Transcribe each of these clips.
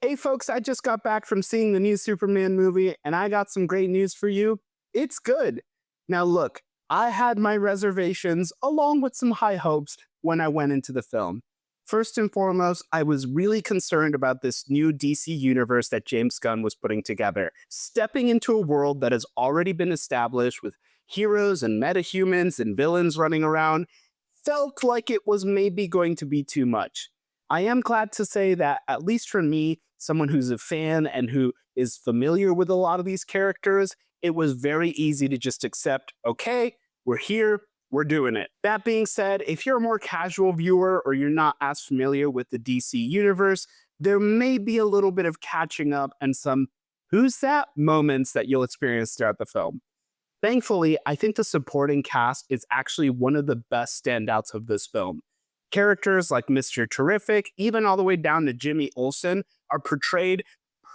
Hey folks, I just got back from seeing the new Superman movie and I got some great news for you. It's good. Now look, I had my reservations along with some high hopes when I went into the film. First and foremost, I was really concerned about this new DC universe that James Gunn was putting together, stepping into a world that has already been established with heroes and metahumans and villains running around. Felt like it was maybe going to be too much. I am glad to say that, at least for me, someone who's a fan and who is familiar with a lot of these characters, it was very easy to just accept, okay, we're here, we're doing it. That being said, if you're a more casual viewer or you're not as familiar with the DC universe, there may be a little bit of catching up and some who's that moments that you'll experience throughout the film. Thankfully, I think the supporting cast is actually one of the best standouts of this film. Characters like Mr. Terrific, even all the way down to Jimmy Olsen, are portrayed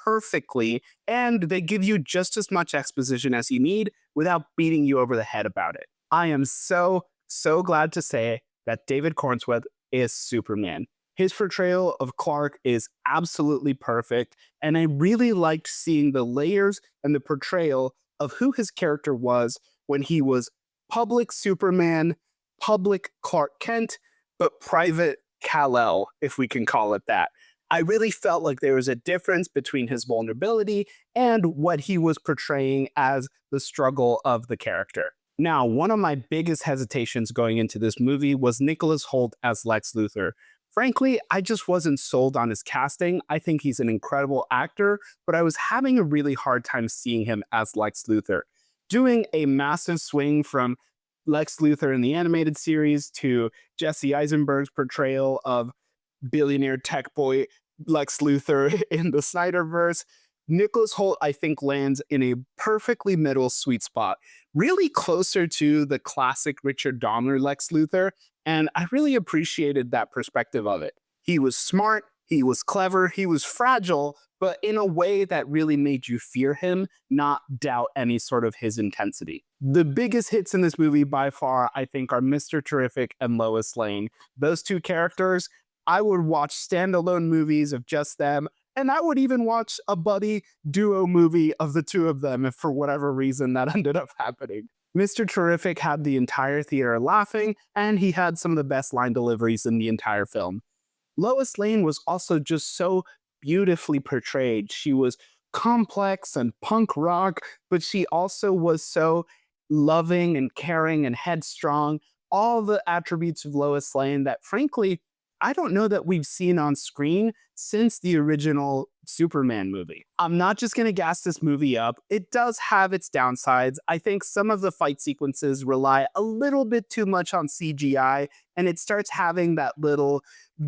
perfectly, and they give you just as much exposition as you need without beating you over the head about it. I am so glad to say that David Cornsweth is Superman. His portrayal of Clark is absolutely perfect, and I really liked seeing the layers and the portrayal of who his character was when he was public Superman, public Clark Kent, but private Kal-El, if we can call it that. I really felt like there was a difference between his vulnerability and what he was portraying as the struggle of the character. Now, one of my biggest hesitations going into this movie was Nicholas Hoult as Lex Luthor. Frankly, I just wasn't sold on his casting. I think he's an incredible actor, but I was having a really hard time seeing him as Lex Luthor. Doing a massive swing from Lex Luthor in the animated series to Jesse Eisenberg's portrayal of billionaire tech boy Lex Luthor in the Snyderverse, Nicholas Hoult, I think, lands in a perfectly middle sweet spot, really closer to the classic Richard Donner Lex Luthor, and I really appreciated that perspective of it. He was smart, he was clever, he was fragile, but in a way that really made you fear him, not doubt any sort of his intensity. The biggest hits in this movie by far, I think, are Mr. Terrific and Lois Lane. Those two characters, I would watch standalone movies of just them, and I would even watch a buddy duo movie of the two of them if for whatever reason that ended up happening. Mr. Terrific had the entire theater laughing, and he had some of the best line deliveries in the entire film. Lois Lane was also just so beautifully portrayed. She was complex and punk rock, but she also was so loving and caring and headstrong. All the attributes of Lois Lane that, frankly, I don't know that we've seen on screen since the original Superman movie. I'm not just going to gas this movie up. It does have its downsides. I think some of the fight sequences rely a little bit too much on CGI, and it starts having that little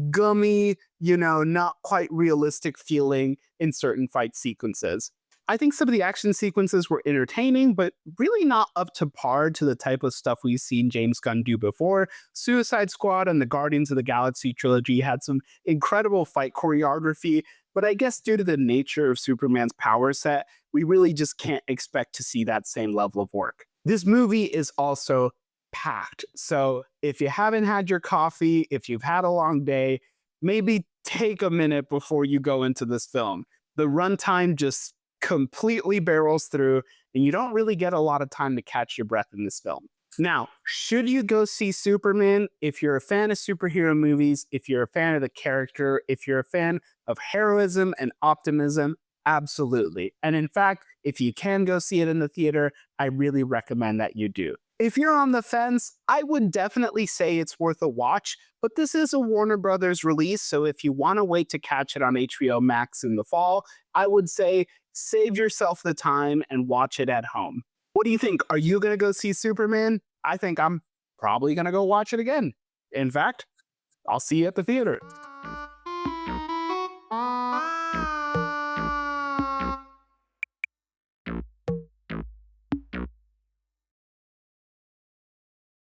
gummy, not quite realistic feeling in certain fight sequences. I think some of the action sequences were entertaining, but really not up to par to the type of stuff we've seen James Gunn do before. Suicide Squad and the Guardians of the Galaxy trilogy had some incredible fight choreography, but I guess due to the nature of Superman's power set, we really just can't expect to see that same level of work. This movie is also packed. So if you haven't had your coffee, if you've had a long day, maybe take a minute before you go into this film. The runtime just completely barrels through, and you don't really get a lot of time to catch your breath in this film. Now, should you go see Superman if you're a fan of superhero movies, if you're a fan of the character, if you're a fan of heroism and optimism? Absolutely. And in fact, if you can go see it in the theater, I really recommend that you do. If you're on the fence, I would definitely say it's worth a watch, but this is a Warner Brothers release, so if you want to wait to catch it on HBO Max in the fall, I would say save yourself the time and watch it at home. What do you think? Are you going to go see Superman? I think I'm probably going to go watch it again. In fact, I'll see you at the theater.